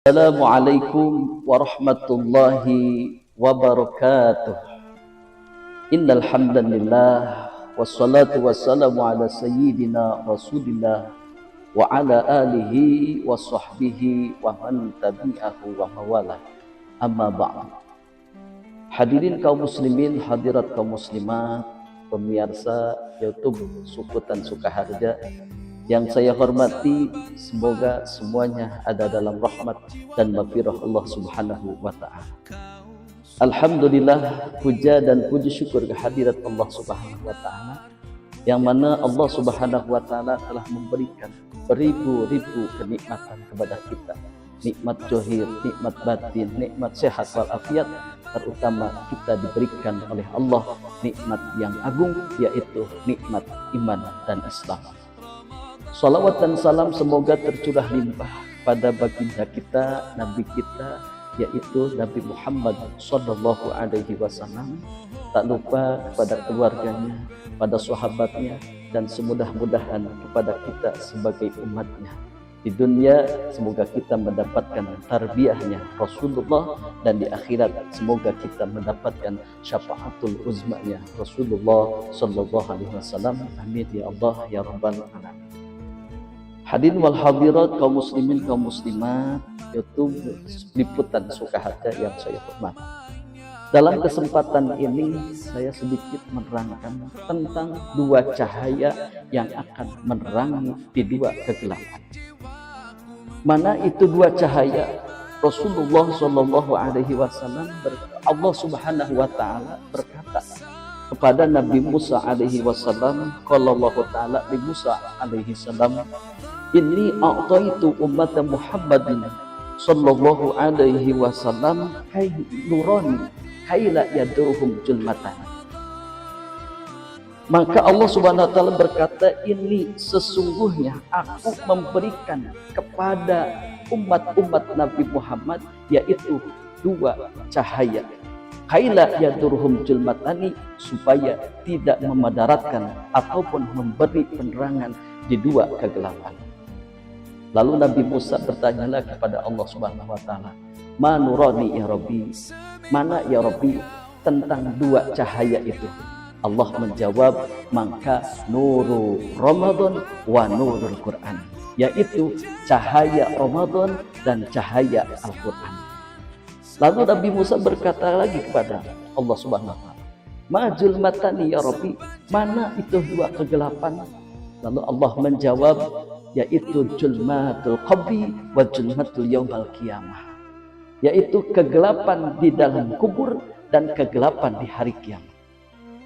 Assalamualaikum warahmatullahi wabarakatuh. Innal hamdalillah wassalatu wassalamu ala sayyidina Rasulillah wa ala alihi wa sahbihi wa man tabi'ahu wa mawala. Amma ba'd. Hadirin kaum muslimin, hadirat kaum muslimat, pemirsa YouTube Sukutan Sukaharja yang saya hormati, semoga semuanya ada dalam rahmat dan maghfirah Allah Subhanahu wa taala. Alhamdulillah, puja dan puji syukur kehadirat Allah Subhanahu wa taala, yang mana Allah Subhanahu wa taala telah memberikan beribu-ribu kenikmatan kepada kita. Nikmat zahir, nikmat batin, nikmat sehat walafiat, terutama kita diberikan oleh Allah nikmat yang agung, yaitu nikmat iman dan Islam. Salawat dan salam semoga tercurah limpah pada baginda kita, Nabi kita, yaitu Nabi Muhammad Sallallahu Alaihi Wasallam. Tak lupa kepada keluarganya, pada sahabatnya, dan semudah-mudahan kepada kita sebagai umatnya. Di dunia semoga kita mendapatkan tarbiyahnya Rasulullah, dan di akhirat semoga kita mendapatkan syafaatul uzmanya Rasulullah Sallallahu Alaihi Wasallam. Amin ya Allah ya Rabbal Alamin. Hadirin wal hadirat, kaum muslimin kaum muslimat YouTube Liputan Sukaharja yang saya hormati. Dalam kesempatan ini saya sedikit menerangkan tentang dua cahaya yang akan menerangi di dua kegelapan. Mana itu dua cahaya? Rasulullah Shallallahu Alaihi Wasallam, Allah Subhanahu Wa Taala berkata kepada Nabi Musa Alaihi Wasallam, kalau Allah Taala Nabi Musa Alaihi Wasallam, inni a'taitu umat Muhammadin sallallahu alaihi wasallam hay nurani hayla yadurhum julmatan. Maka Allah Subhanahu wa taala berkata, ini sesungguhnya aku memberikan kepada umat-umat Nabi Muhammad yaitu dua cahaya. Hayla yadurhum julmatani, supaya tidak memadaratkan ataupun memberi penerangan di dua kegelapan. Lalu Nabi Musa bertanyalah kepada Allah Subhanahu wa taala, "Ma nurani ya Rabbi?" Mana ya Rabbi tentang dua cahaya itu? Allah menjawab, "Maka nuru Ramadan wa nurul Quran." Yaitu cahaya Ramadan dan cahaya Al-Qur'an. Lalu Nabi Musa berkata lagi kepada Allah Subhanahu wa taala, "Ma julmatani ya Rabbi?" Mana itu dua kegelapan? Lalu Allah menjawab, yaitu julmatul qabri wa julmatul yaumal qiyamah, yaitu kegelapan di dalam kubur dan kegelapan di hari kiamat.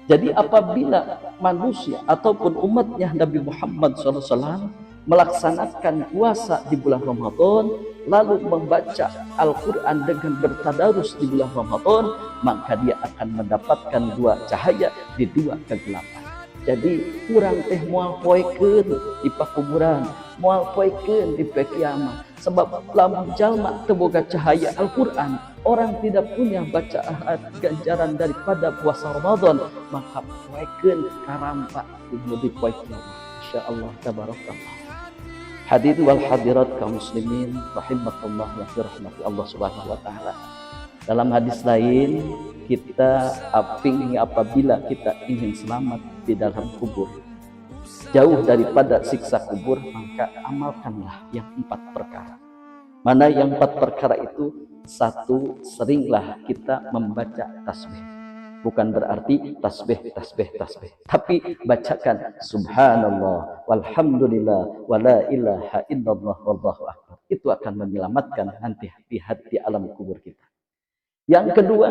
Jadi apabila manusia ataupun umatnya Nabi Muhammad SAW melaksanakan puasa di bulan Ramadan, lalu membaca Al-Quran dengan bertadarus di bulan Ramadan, maka dia akan mendapatkan dua cahaya di dua kegelapan. Jadi kurang teh moal poekeun di pakuburan, moal poekeun di kiamat. Sebab lamun jalma teu boga cahaya Al-Qur'an, orang tidak punya baca ganjaran daripada puasa Ramadan, maka poekeun karampa di poekeun. Insyaallah tabarakallah. Hadirin wal hadirat kaum muslimin rahimakumullah wa rahmati Allah Subhanahu wa taala. Dalam hadis lain, kita apabila kita ingin selamat di dalam kubur, jauh daripada siksa kubur, maka amalkanlah yang 4 perkara. Mana yang 4 perkara itu? 1, seringlah kita membaca tasbih. Bukan berarti tasbih, tapi bacakan subhanallah, walhamdulillah, wala ilaha illallah, wallahu akbar. Itu akan menyelamatkan nanti di alam kubur kita. Yang kedua,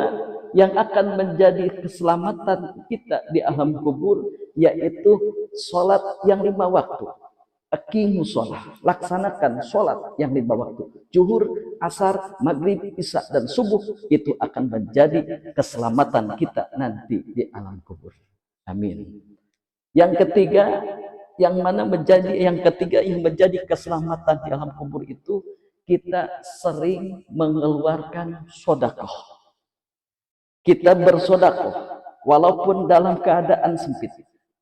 yang akan menjadi keselamatan kita di alam kubur, yaitu sholat yang 5 waktu. Aqimus sholat, laksanakan sholat yang 5 waktu. Zuhur, asar, maghrib, isya, dan subuh. Itu akan menjadi keselamatan kita nanti di alam kubur. Amin. Yang ketiga, yang menjadi keselamatan di alam kubur itu, kita sering mengeluarkan sedekah. Kita bersedekah walaupun dalam keadaan sempit.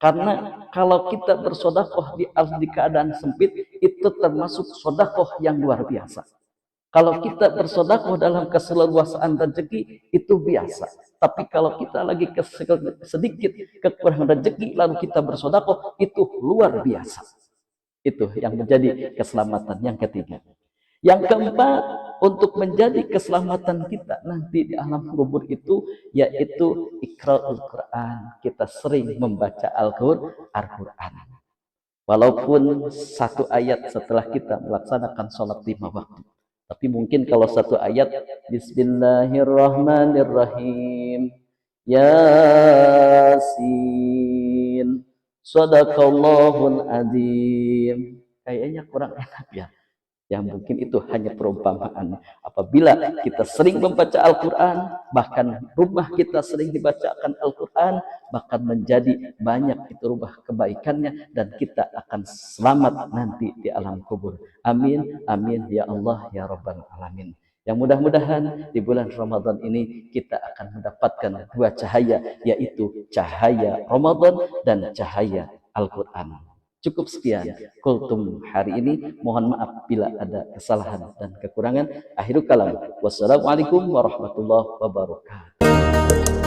Karena kalau kita bersedekah di keadaan sempit, itu termasuk sedekah yang luar biasa. Kalau kita bersedekah dalam keseluruhan rezeki itu biasa. Tapi kalau kita lagi sedikit kekurangan rezeki lalu kita bersedekah itu luar biasa. Itu yang menjadi keselamatan yang ketiga. Yang keempat, untuk menjadi keselamatan kita nanti di alam kubur itu yaitu Iqra'ul Quran. Kita sering membaca Al-Quran. Walaupun satu ayat setelah kita melaksanakan sholat 5 waktu. Tapi mungkin kalau satu ayat, Bismillahirrahmanirrahim, Yasin, Sadaqallahul Azim. Kayaknya kurang enak ya. Yang mungkin itu hanya perumpamaan. Apabila kita sering membaca Al-Quran, bahkan rumah kita sering dibacakan Al-Quran, bahkan menjadi banyak itu rumah kebaikannya, dan kita akan selamat nanti di alam kubur. Amin, amin, ya Allah, ya Rabbal Alamin. Yang mudah-mudahan di bulan Ramadan ini kita akan mendapatkan dua cahaya, yaitu cahaya Ramadan dan cahaya Al-Quran. Cukup sekian kultum hari ini. Mohon maaf bila ada kesalahan dan kekurangan. Akhirul kalam. Wassalamualaikum warahmatullahi wabarakatuh.